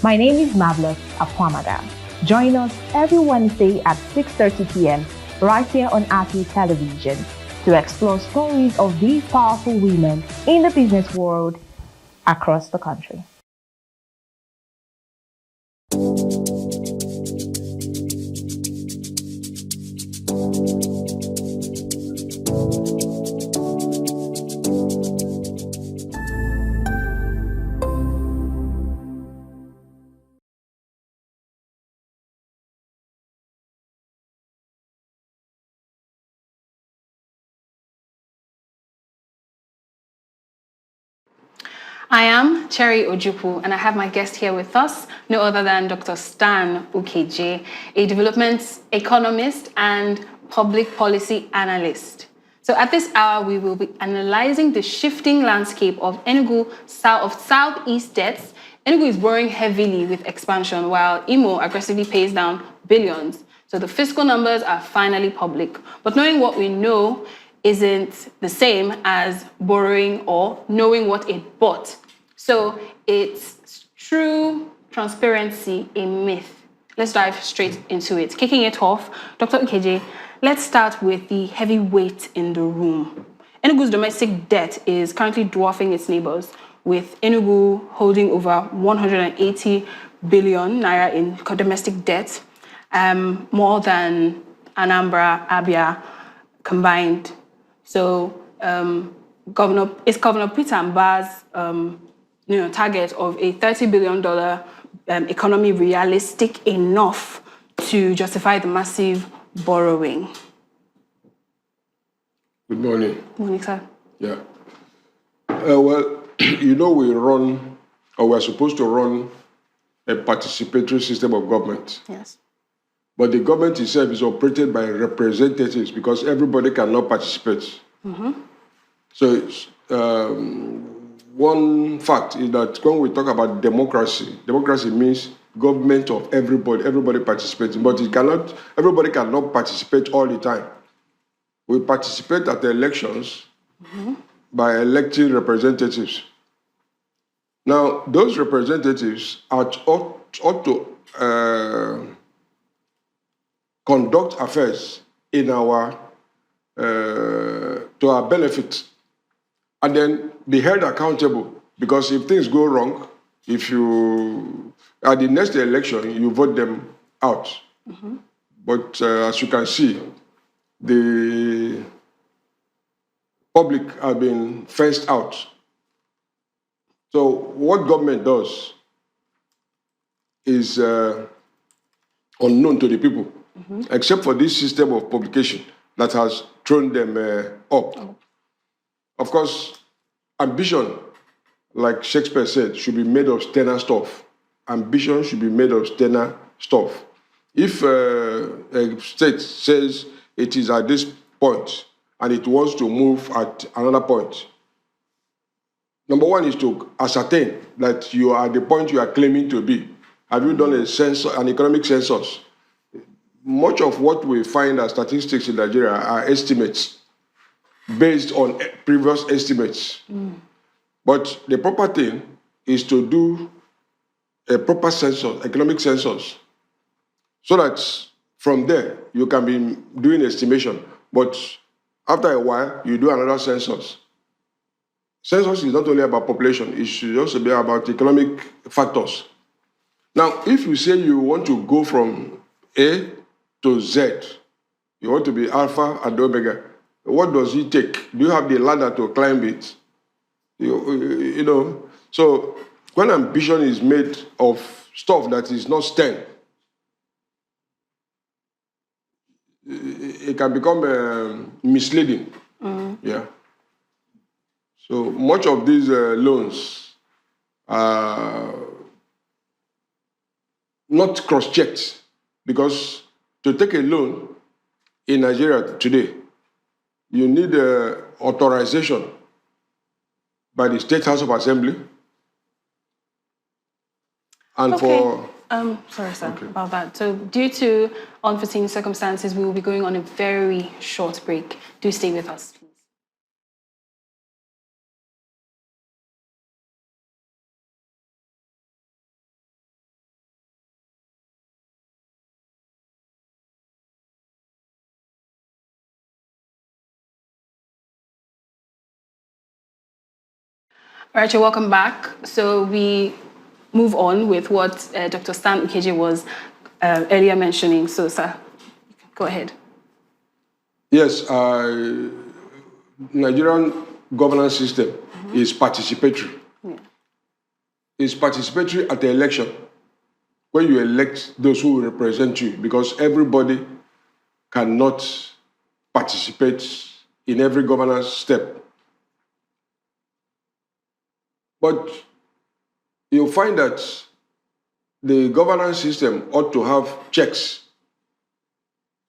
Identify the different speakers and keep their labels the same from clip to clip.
Speaker 1: My name is Marvelous Akwamada. Join us every Wednesday at 6:30 p.m. right here on Afia Television to explore stories of these powerful women in the business world across the country.
Speaker 2: I am Cherry Ojukwu, and I have my guest here with us, no other than Dr. Stan Ukeje, a development economist and public policy analyst. So at this hour, we will be analyzing the shifting landscape of Enugu Southeast debts. Enugu is borrowing heavily with expansion, while Imo aggressively pays down billions. So the fiscal numbers are finally public. But knowing what we know isn't the same as borrowing or knowing what it bought. So it's true transparency a myth. Let's dive straight into it. Kicking it off, Dr. Ukeje, let's start with the heavyweight in the room. Enugu's domestic debt is currently dwarfing its neighbors, with Enugu holding over 180 billion naira in domestic debt, more than Anambra, Abia combined. So Governor Peter Mbah's target of a $30 billion economy realistic enough to justify the massive borrowing?
Speaker 3: Good morning.
Speaker 2: Good morning, sir.
Speaker 3: Yeah. Well, we're supposed to run a participatory system of government.
Speaker 2: Yes.
Speaker 3: But the government itself is operated by representatives because everybody cannot participate. Mm-hmm. So one fact is that when we talk about democracy means government of everybody participating, but everybody cannot participate all the time. We participate at the elections by electing representatives. Now, those representatives ought to conduct affairs in to our benefit, and then be held accountable. Because if things go wrong, at the next election you vote them out. Mm-hmm. But as you can see, the public have been fenced out. So what government does is unknown to the people, except for this system of publication that has thrown them up. Oh. Of course, ambition, like Shakespeare said, should be made of sterner stuff. Ambition should be made of sterner stuff. If a state says it is at this point and it wants to move at another point, number one is to ascertain that you are at the point you are claiming to be. Have you done an economic census? Much of what we find as statistics in Nigeria are estimates based on previous estimates. Mm. But the proper thing is to do a proper census, economic census, so that from there you can be doing estimation. But after a while, you do another census. Census is not only about population, it should also be about economic factors. Now, if you say you want to go from A to Z, you want to be Alpha and Omega, what does it take? Do you have the ladder to climb it? So when ambition is made of stuff that is not STEM, it can become misleading. Mm-hmm. Yeah. So much of these loans are not cross-checked, because to take a loan in Nigeria today, you need authorization by the State House of Assembly. And
Speaker 2: okay. Sorry, sir, about that. So due to unforeseen circumstances, we will be going on a very short break. Do stay with us. All right, you're welcome back. So we move on with what Dr. Stan Ukeje was earlier mentioning. So, sir, go ahead.
Speaker 3: Yes, Nigerian governance system is participatory.
Speaker 2: Yeah.
Speaker 3: It's participatory at the election, when you elect those who will represent you, because everybody cannot participate in every governance step. But you'll find that the governance system ought to have checks,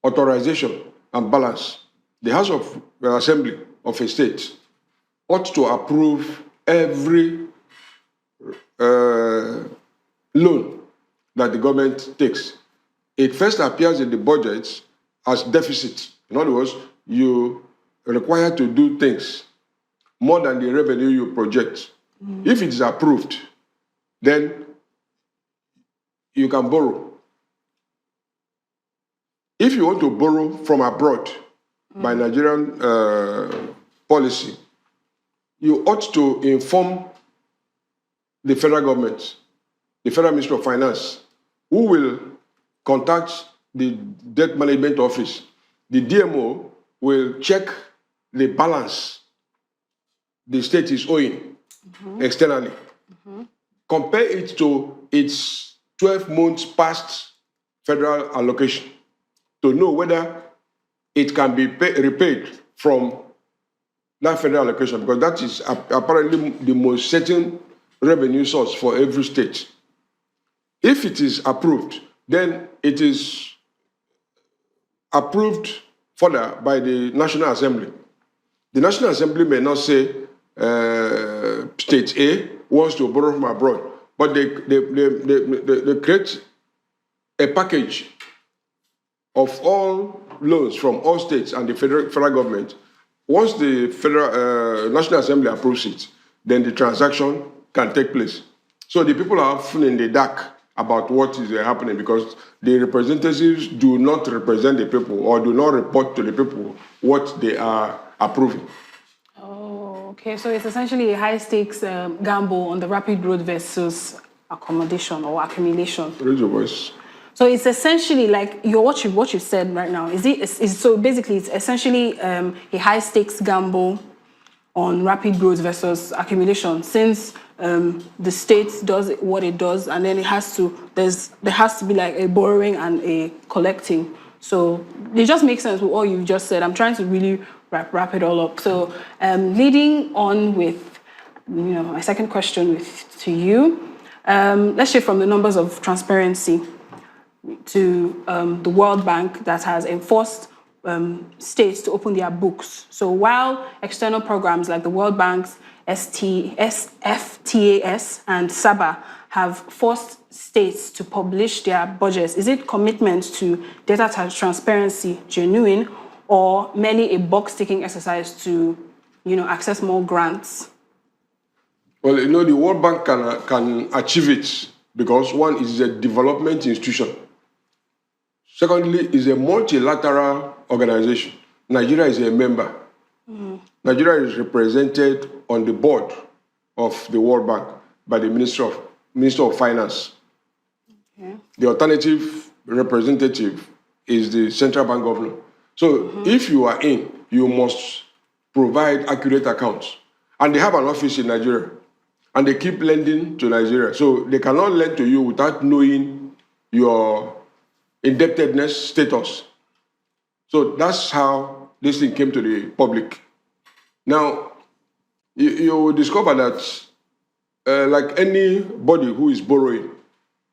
Speaker 3: authorization, and balance. The House of Assembly of a state ought to approve every loan that the government takes. It first appears in the budget as deficit. In other words, you are required to do things more than the revenue you project. If it is approved, then you can borrow. If you want to borrow from abroad by Nigerian policy, you ought to inform the federal government, the Federal Ministry of Finance, who will contact the Debt Management Office. The DMO will check the balance the state is owing externally. Compare it to its 12 months past federal allocation to know whether it can be repaid from that federal allocation, because that is apparently the most certain revenue source for every state. If it is approved, then it is approved further by the National Assembly. The National Assembly may not say State A wants to borrow from abroad, but they create a package of all loans from all states and the federal government. Once the National Assembly approves it, then the transaction can take place. So the people are often in the dark about what is happening, because the representatives do not represent the people or do not report to the people what they are approving.
Speaker 2: Oh, okay. So it's essentially a high-stakes gamble on the rapid growth versus accommodation or accumulation.
Speaker 3: Raise your voice.
Speaker 2: So it's essentially like what you said right now. So basically, it's essentially a high-stakes gamble on rapid growth versus accumulation, since the state does what it does, and then there has to be like a borrowing and a collecting. So it just makes sense with what you've just said. I'm trying to really wrap it all up. So leading on with my second question to you, let's shift from the numbers of transparency to the World Bank that has enforced states to open their books. So while external programs like the World Bank's FTAS and SABA have forced states to publish their budgets, is it commitment to data transparency genuine, or merely a box-ticking exercise to access more grants?
Speaker 3: Well, the World Bank can achieve it because, one, it is a development institution. Secondly, it's a multilateral organization. Nigeria is a member. Nigeria is represented on the board of the World Bank by the Minister of Finance. Okay. The alternative representative is the central bank governor. So if you are in, you must provide accurate accounts. And they have an office in Nigeria, and they keep lending to Nigeria. So they cannot lend to you without knowing your indebtedness status. So that's how this thing came to the public. Now, you will discover that like anybody who is borrowing,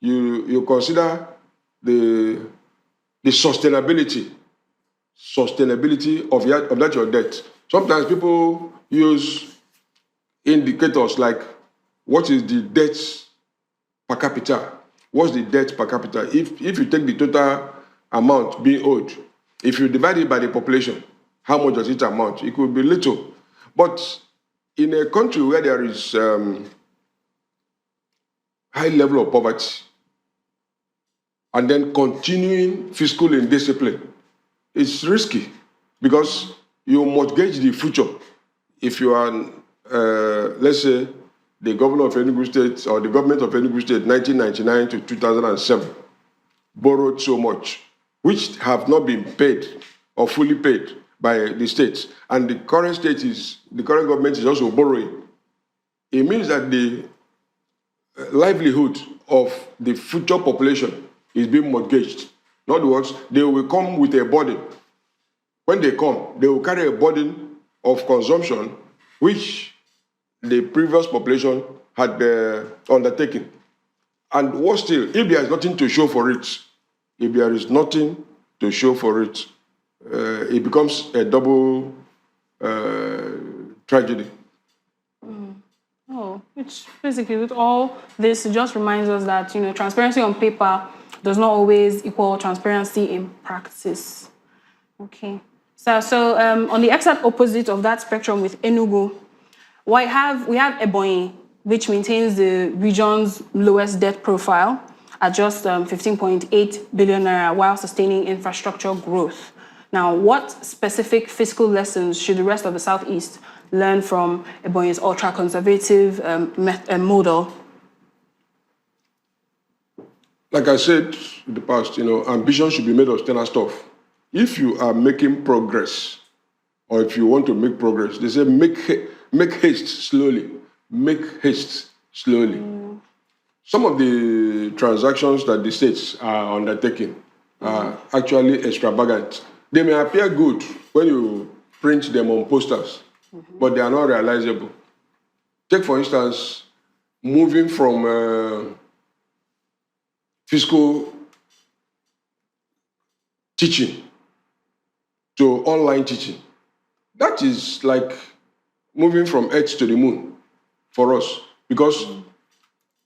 Speaker 3: you consider the sustainability of that your debt. Sometimes people use indicators like, what is the debt per capita? What's the debt per capita? If you take the total amount being owed, if you divide it by the population, how much does it amount? It could be little. But in a country where there is high level of poverty, and then continuing fiscal indiscipline, it's risky, because you mortgage the future. If you are, let's say, the governor of Enugu State or the government of Enugu State 1999 to 2007 borrowed so much, which have not been paid or fully paid by the states. And the current government is also borrowing. It means that the livelihood of the future population is being mortgaged. In other words, they will come with a burden. When they come, they will carry a burden of consumption, which the previous population had undertaken. And what still, if there is nothing to show for it, it becomes a double tragedy.
Speaker 2: Oh, which basically with all this, it just reminds us that, transparency on paper does not always equal transparency in practice. Okay. So on the exact opposite of that spectrum with Enugu, we have Ebonyi, which maintains the region's lowest debt profile at just 15.8 billion naira while sustaining infrastructure growth. Now, what specific fiscal lessons should the rest of the Southeast learn from Ebonyi's ultra-conservative model?
Speaker 3: Like I said in the past, ambition should be made of standard stuff. If you are making progress, or if you want to make progress, they say make haste slowly. Make haste slowly. Some of the transactions that the states are undertaking are actually extravagant. They may appear good when you print them on posters, but they are not realizable. Take, for instance, moving from fiscal teaching to online teaching. That is like moving from Earth to the moon for us, because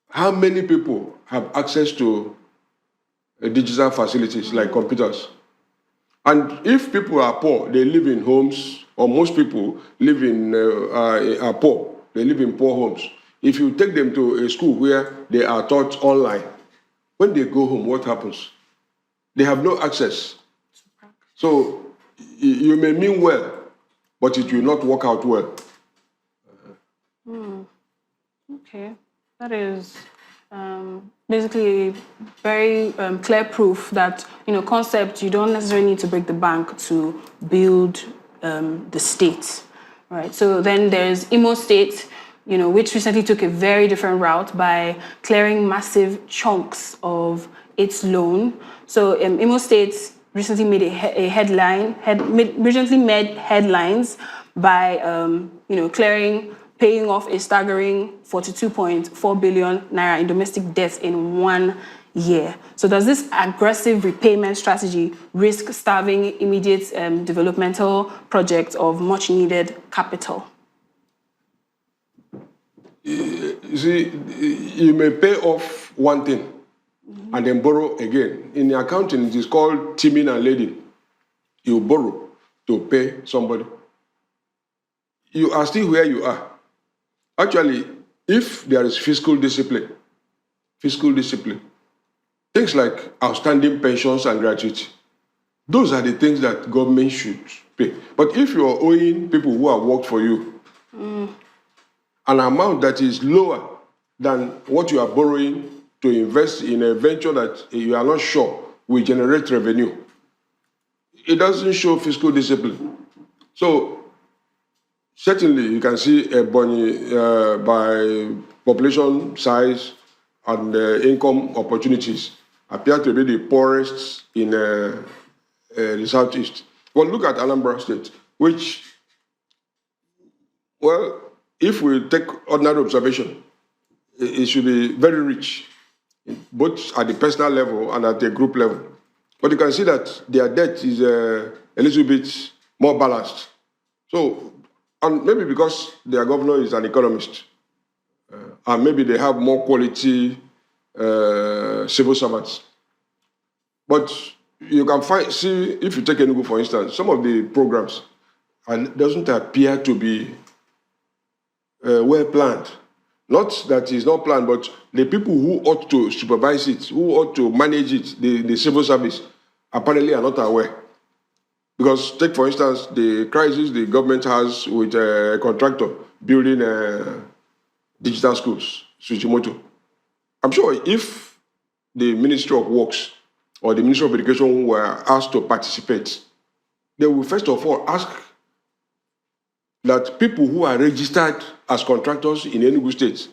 Speaker 3: how many people have access to digital facilities like computers? And if people are poor, they live in homes, or most people live in are poor. They live in poor homes. If you take them to a school where they are taught online, when they go home, what happens? They have no access. So you may mean well, but it will not work out well.
Speaker 2: Okay, that is basically very clear proof that, concept, you don't necessarily need to break the bank to build the state, right? So then there's Imo State, which recently took a very different route by clearing massive chunks of its loan. So Imo State recently made recently made headlines by paying off a staggering 42.4 billion naira in domestic debt in 1 year. So does this aggressive repayment strategy risk starving immediate developmental projects of much needed capital?
Speaker 3: You see, you may pay off one thing and then borrow again. In the accounting, it is called teaming and lending. You borrow to pay somebody. You are still where you are. Actually, if there is fiscal discipline, things like outstanding pensions and gratuity, those are the things that government should pay. But if you are owing people who have worked for you an amount that is lower than what you are borrowing to invest in a venture that you are not sure will generate revenue, it doesn't show fiscal discipline. So certainly you can see Ebonyi by population size and income opportunities appear to be the poorest in the Southeast. Well, look at Anambra State, which, well, if we take ordinary observation, it should be very rich, both at the personal level and at the group level. But you can see that their debt is a little bit more balanced. So, and maybe because their governor is an economist, and maybe they have more quality civil servants. But you can see, if you take Enugu, for instance, some of the programs doesn't appear to be well planned. Not that it's not planned, but the people who ought to supervise it, who ought to manage it, the civil service, apparently are not aware. Because take, for instance, the crisis the government has with a contractor building digital schools, Sujimoto. I'm sure if the Ministry of Works or the Ministry of Education were asked to participate, they will first of all ask that people who are registered as contractors in Enugu State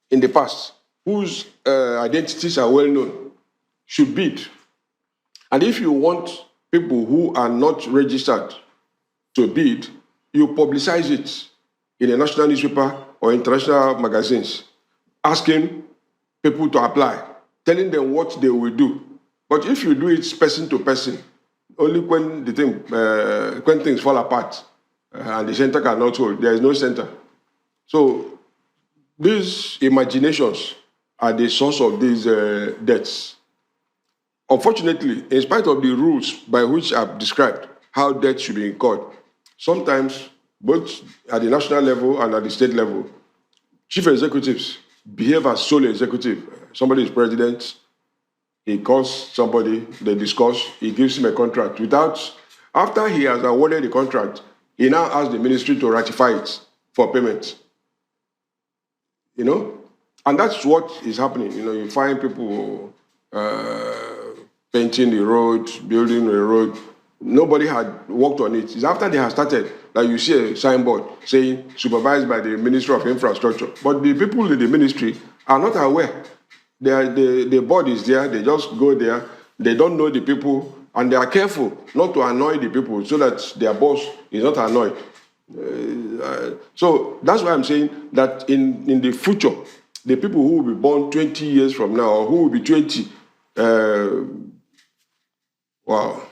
Speaker 3: in the past, whose identities are well known, should bid. And if you want people who are not registered to bid, you publicize it in a national newspaper or international magazines, asking people to apply, telling them what they will do. But if you do it person to person, only when when things fall apart and the center cannot hold, there is no center. So these imaginations are the source of these debts. Unfortunately, in spite of the rules by which I've described how debt should be incurred, sometimes both at the national level and at the state level, chief executives behave as sole executive. Somebody is president, he calls somebody, they discuss, he gives him a contract. After he has awarded the contract, he now asks the ministry to ratify it for payment. And that's what is happening. You find people painting the road, building the road. Nobody had worked on it. It's after they have started that you see a signboard saying supervised by the Ministry of Infrastructure. But the people in the ministry are not aware. The board is there, they just go there, they don't know the people, and they are careful not to annoy the people so that their boss is not annoyed. So that's why I'm saying that in the future, the people who will be born 20 years from now, or who will be 20, wow.